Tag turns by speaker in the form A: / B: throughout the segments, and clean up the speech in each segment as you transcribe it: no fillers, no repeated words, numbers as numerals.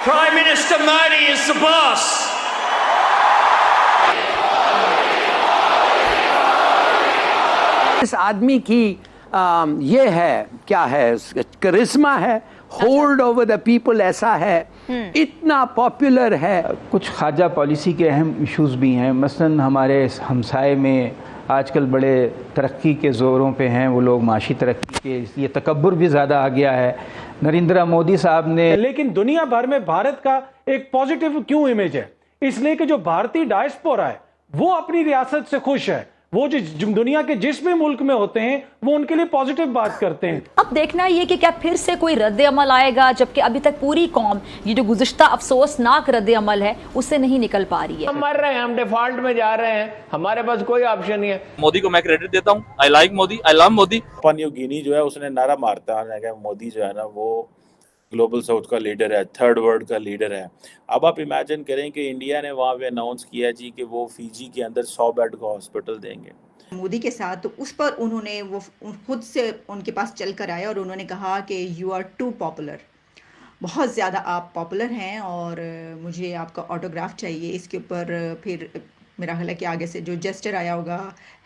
A: Prime Minister Modi is the boss.
B: इस आदमी की ये है, क्या है, करिश्मा है, होल्ड ओवर द पीपल ऐसा है, इतना पॉपुलर है।
C: कुछ खाजा पॉलिसी के अहम इश्यूज भी हैं। मसलन हमारे हमसाए में आजकल बड़े तरक्की के ज़ोरों पे हैं वो लोग, माशी तरक्की के, ये तकब्बुर भी ज़्यादा आ गया है। नरेंद्र मोदी साहब ने,
D: लेकिन दुनिया भर में भारत का एक पॉजिटिव क्यों इमेज है? इसलिए कि जो भारतीय डायस्पोरा है वो अपनी रियासत से खुश है। वो जो दुनिया के जिस भी मुल्क में होते हैं वो उनके लिए पॉजिटिव बात करते हैं।
E: अब देखना ये कि क्या फिर से कोई रद्द अमल आएगा, जबकि अभी तक पूरी कौम ये जो गुज़िश्ता अफसोसनाक रद्द अमल है उससे नहीं निकल पा रही है।
F: हम मर रहे हैं, हम डिफॉल्ट में जा रहे हैं, हमारे पास कोई ऑप्शन नहीं है।
G: मोदी को मैं क्रेडिट देता हूँ। I like Modi, I love Modi.
H: Papua New गिनी जो है उसने नारा मारता है, मोदी जो है ना वो ग्लोबल साउथ का लीडर है, थर्ड वर्ल्ड का लीडर है। अब आप इमेजिन करें कि इंडिया ने वहाँ पे अनाउंस किया जी कि वो फिजी के अंदर 100 बेड का हॉस्पिटल देंगे
I: मोदी के साथ। तो उस पर उन्होंने वो खुद से उनके पास चल कर आए और उन्होंने कहा कि यू आर टू पॉपुलर, बहुत ज़्यादा आप पॉपुलर हैं और मुझे आपका ऑटोग्राफ चाहिए। इसके ऊपर फिर मेरा ख्याल है कि आगे से जो जेस्चर आया होगा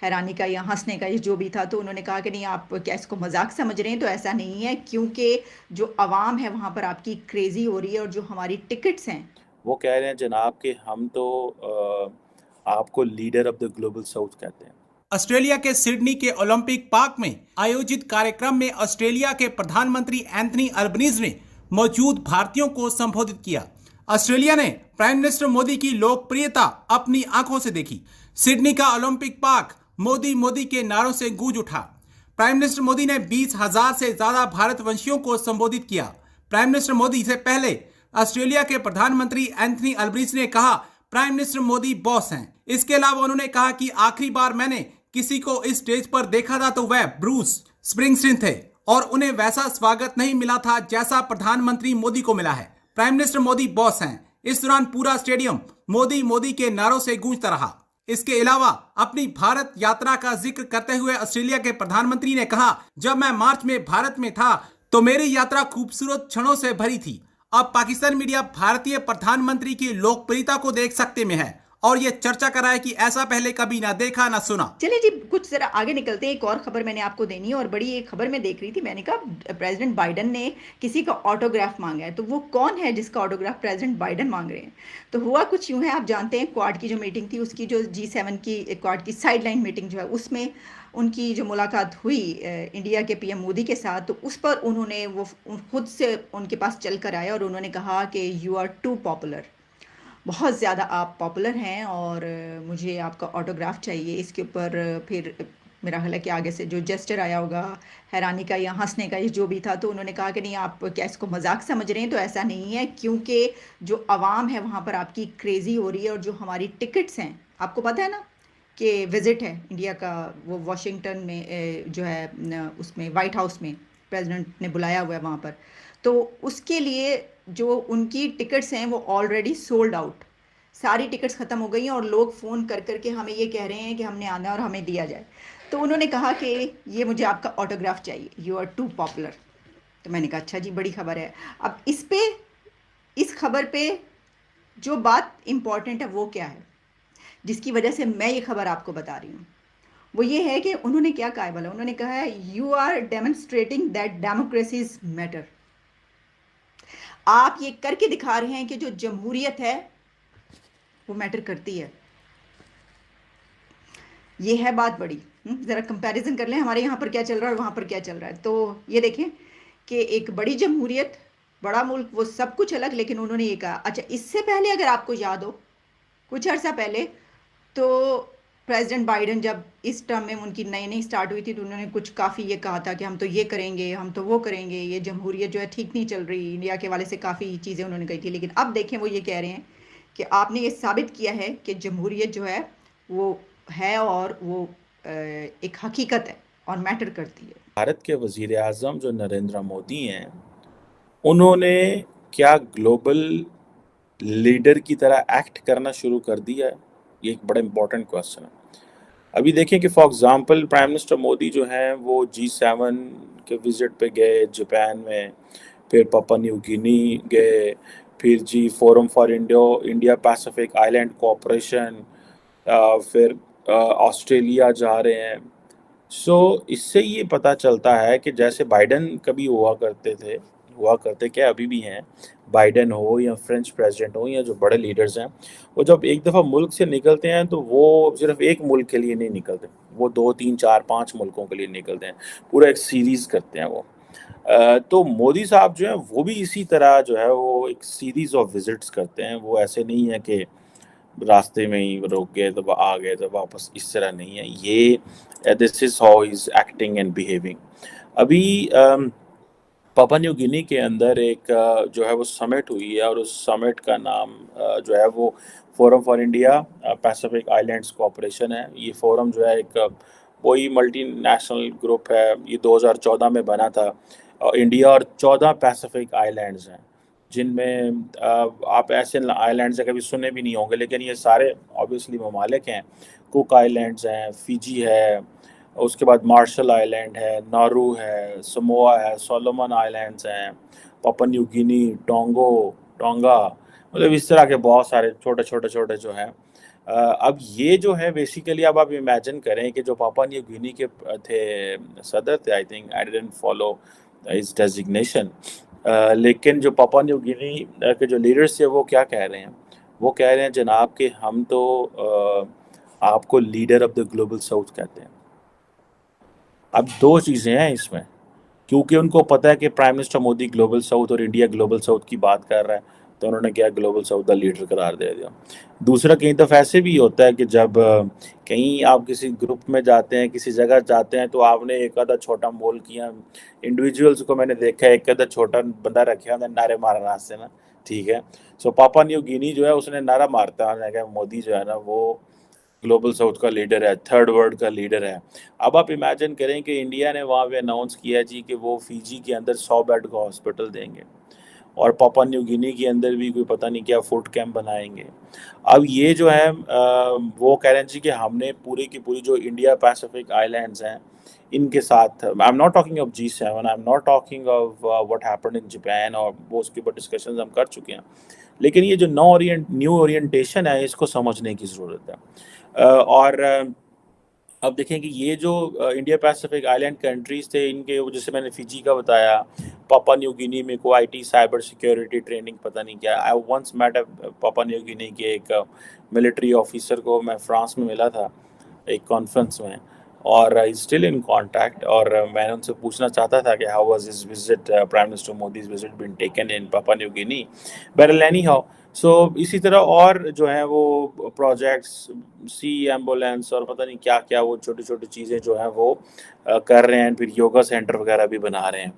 I: हैरानी का या हंसने का, ये जो भी था, तो उन्होंने कहा कि नहीं, आप क्या इसको मजाक समझ रहे हैं? तो ऐसा नहीं है, क्योंकि जो आवाम है वहाँ पर आपकी क्रेज़ी हो रही है और जो हमारी टिकट्स हैं
H: वो कह रहे हैं जनाब कि हम तो आपको leader of the global south कहते हैं।
J: ऑस्ट्रेलिया के सिडनी के ओलंपिक पार्क में आयोजित कार्यक्रम में ऑस्ट्रेलिया के प्रधानमंत्री एंथनी अल्बनीज ने मौजूद भारतीयों को संबोधित किया। ऑस्ट्रेलिया ने प्राइम मिनिस्टर मोदी की लोकप्रियता अपनी आंखों से देखी। सिडनी का ओलंपिक पार्क मोदी मोदी के नारों से गूंज उठा। प्राइम मिनिस्टर मोदी ने 20,000 से ज्यादा भारतवंशियों को संबोधित किया। प्राइम मिनिस्टर मोदी से पहले ऑस्ट्रेलिया के प्रधानमंत्री एंथनी अल्बनीज ने कहा, प्राइम मिनिस्टर मोदी बॉस हैं। इसके अलावा उन्होंने कहा कि आखिरी बार मैंने किसी को इस स्टेज पर देखा था तो वह ब्रूस स्प्रिंगस्टीन थे और उन्हें वैसा स्वागत नहीं मिला था जैसा प्रधानमंत्री मोदी को मिला है। प्राइम मिनिस्टर मोदी बॉस हैं। इस दौरान पूरा स्टेडियम मोदी मोदी के नारों से गूंजता रहा। इसके अलावा अपनी भारत यात्रा का जिक्र करते हुए ऑस्ट्रेलिया के प्रधानमंत्री ने कहा, जब मैं मार्च में भारत में था तो मेरी यात्रा खूबसूरत क्षणों से भरी थी। अब पाकिस्तान मीडिया भारतीय प्रधानमंत्री की लोकप्रियता को देख सकते में है और ये चर्चा कर रहा है कि ऐसा पहले कभी ना देखा ना सुना।
I: चलिए जी, कुछ जरा आगे निकलते हैं। एक और खबर मैंने आपको देनी है और बड़ी एक खबर मैं देख रही थी। मैंने कहा प्रेसिडेंट बाइडन ने किसी का ऑटोग्राफ मांगा है, तो वो कौन है जिसका ऑटोग्राफ प्रेसिडेंट बाइडन मांग रहे हैं? तो हुआ कुछ यूं है, आप जानते हैं क्वाड की जो मीटिंग थी, उसकी जो G7 की क्वाड की साइडलाइन मीटिंग जो है, उसमें उनकी जो मुलाकात हुई इंडिया के पीएम मोदी के साथ, तो उस पर उन्होंने वो खुद से उनके पास चल कर आए और उन्होंने कहा कि यू आर टू पॉपुलर, बहुत ज़्यादा आप पॉपुलर हैं और मुझे आपका ऑटोग्राफ चाहिए। इसके ऊपर फिर मेरा ख्याल है कि आगे से जो जेस्चर आया होगा हैरानी का या हंसने का, ये जो भी था, तो उन्होंने कहा कि नहीं, आप क्या इसको मजाक समझ रहे हैं? तो ऐसा नहीं है, क्योंकि जो आवाम है वहाँ पर आपकी क्रेज़ी हो रही है और जो हमारी टिकट्स हैं, आपको पता है ना कि विज़िट है इंडिया का, वो वाशिंगटन में जो है उसमें वाइट हाउस में प्रेसिडेंट ने बुलाया हुआ है वहाँ पर, तो उसके लिए जो उनकी टिकट्स हैं वो ऑलरेडी सोल्ड आउट, सारी टिकट्स ख़त्म हो गई हैं और लोग फ़ोन कर कर के हमें ये कह रहे हैं कि हमने आना और हमें दिया जाए। तो उन्होंने कहा कि ये मुझे आपका ऑटोग्राफ चाहिए, यू आर टू पॉपुलर। तो मैंने कहा अच्छा जी, बड़ी खबर है। अब इस खबर पे जो बात इम्पॉर्टेंट है वो क्या है, जिसकी वजह से मैं ये खबर आपको बता रही हूँ, वो ये है कि उन्होंने क्या कहा है बोला, उन्होंने कहा है you are demonstrating that democracies matter. आप ये करके दिखा रहे हैं कि जो जमहूरियत है वो मैटर करती है। ये है बात बड़ी। ज़रा कंपैरिजन कर लें, हमारे यहाँ पर क्या चल रहा है और वहाँ पर क्या चल रहा है। तो ये देखें कि एक बड़ी जमहूरियत, बड़ा मुल्क, वो सब कुछ अलग, लेकिन उन्होंने ये कहा। अच्छा, इससे पहले अगर आपको याद हो, कुछ अर्सा पहले, तो प्रेसिडेंट बाइडन जब इस टर्म में उनकी नई नई स्टार्ट हुई थी, तो उन्होंने कुछ काफ़ी ये कहा था कि हम तो ये करेंगे, हम तो वो करेंगे, ये जमहूरियत जो है ठीक नहीं चल रही, इंडिया के वाले से काफ़ी चीज़ें उन्होंने कही थी। लेकिन अब देखें, वो ये कह रहे हैं कि आपने ये साबित किया है कि जमहूरियत जो है वो है और वो एक हकीकत है और मैटर करती है।
H: भारत के वज़ीर आज़म जो नरेंद्र मोदी हैं, उन्होंने क्या ग्लोबल लीडर की तरह एक्ट करना शुरू कर दिया है? ये एक बड़ा इंपॉर्टेंट क्वेश्चन है। अभी देखें कि for example prime minister Modi जो हैं वो G7 के विज़िट पे गए जापान में, फिर पापुआ न्यू गिनी गए, फिर जी forum for India Pacific island cooperation, फिर ऑस्ट्रेलिया जा रहे हैं। इससे ये पता चलता है कि जैसे बाइडन कभी हुआ करते क्या अभी भी हैं, बाइडन हो या फ्रेंच प्रेसिडेंट हो या जो बड़े लीडर्स हैं, वो जब एक दफ़ा मुल्क से निकलते हैं तो वो सिर्फ एक मुल्क के लिए नहीं निकलते, वो 2 3 4 5 मुल्कों के लिए निकलते हैं, पूरा एक सीरीज़ करते हैं वो। तो मोदी साहब जो हैं वो भी इसी तरह जो है वो एक सीरीज़ ऑफ विजिट्स करते हैं। वो ऐसे नहीं है कि रास्ते में ही रुक गए तो आ गए तो वापस, इस तरह नहीं है। ये this is how he is acting and behaving. अभी पापुआ न्यू गिनी के अंदर एक जो है वो समिट हुई है, और उस समिट का नाम जो है वो forum for India Pacific islands cooperation है। ये फोरम जो है एक वही मल्टीनेशनल ग्रुप है, ये 2014 में बना था। इंडिया और 14 पैसिफिक आइलैंड्स हैं, जिनमें आप ऐसे आइलैंड्स कभी सुने भी नहीं होंगे, लेकिन ये सारे ऑब्वियसली ममालिक हैं। कुक आइलैंड्स हैं, फिजी है, उसके बाद मार्शल आइलैंड है, नारू है, समोआ है, सोलोमन आइलैंड्स हैं, पापुआ न्यू गिनी, टोंगा, मतलब इस तरह के बहुत सारे छोटे जो हैं। अब ये जो है बेसिकली, अब आप इमेजिन करें कि जो पापुआ न्यू गिनी के थे सदर थे, I think I didn't follow his designation, लेकिन जो पापुआ न्यू गिनी के जो लीडर्स थे वो क्या कह रहे हैं, वो कह रहे हैं जनाब कि हम तो आपको leader of the global south कहते हैं। अब 2 चीज़ें हैं इसमें, क्योंकि उनको पता है कि prime minister Modi global south और इंडिया ग्लोबल साउथ की बात कर रहा है, तो उन्होंने क्या ग्लोबल साउथ का लीडर करार दे दिया। दूसरा, कहीं दफ़ा ऐसे भी होता है कि जब कहीं आप किसी ग्रुप में जाते हैं, किसी जगह जाते हैं, तो आपने एक आधा छोटा मोल किया, इंडिविजुअल्स को मैंने देखा है एक आधा छोटा बंदा रखे होता है नारे मारना रास्ते में, ठीक है। पापुआ न्यू गिनी जो है उसने नारा मारता है, मोदी जो है ना वो ग्लोबल साउथ का लीडर है, थर्ड वर्ल्ड का लीडर है। अब आप इमेजिन करें कि इंडिया ने वहाँ पे अनाउंस किया जी कि वो फिजी के अंदर 100 बेड का हॉस्पिटल देंगे, और पापुआ न्यू गिनी के अंदर भी कोई पता नहीं क्या फूड कैंप बनाएंगे। अब ये जो है वो कह रहे हैं जी कि हमने पूरी की पूरी जो इंडिया पैसिफिक आइलैंड्स हैं इनके साथ, I am not talking of G7, I am not talking of what happened in Japan, और वो उसके ऊपर डिस्कशंस हम कर चुके हैं, लेकिन ये जो न्यू ओरिएंटेशन है इसको समझने की ज़रूरत है। और अब देखें कि ये जो इंडिया पैसिफिक आइलैंड कंट्रीज़ थे, इनके जैसे मैंने फिजी का बताया, पापुआ न्यू गिनी में को IT साइबर सिक्योरिटी ट्रेनिंग पता नहीं क्या। I once met Papua New Guinea के एक मिलिट्री ऑफिसर को, मैं फ्रांस में मिला था एक कॉन्फ्रेंस में, और आई स्टिल इन कांटेक्ट, और मैंने उनसे पूछना चाहता था कि how was his visit, prime minister Modi's visit been taken in Papua New Guinea. बहरहाल एनी हाउ, इसी तरह और जो है वो प्रोजेक्ट्स, सी एम्बुलेंस और पता नहीं क्या क्या, वो छोटी छोटी चीज़ें जो हैं वो कर रहे हैं, फिर योगा सेंटर वगैरह भी बना रहे हैं।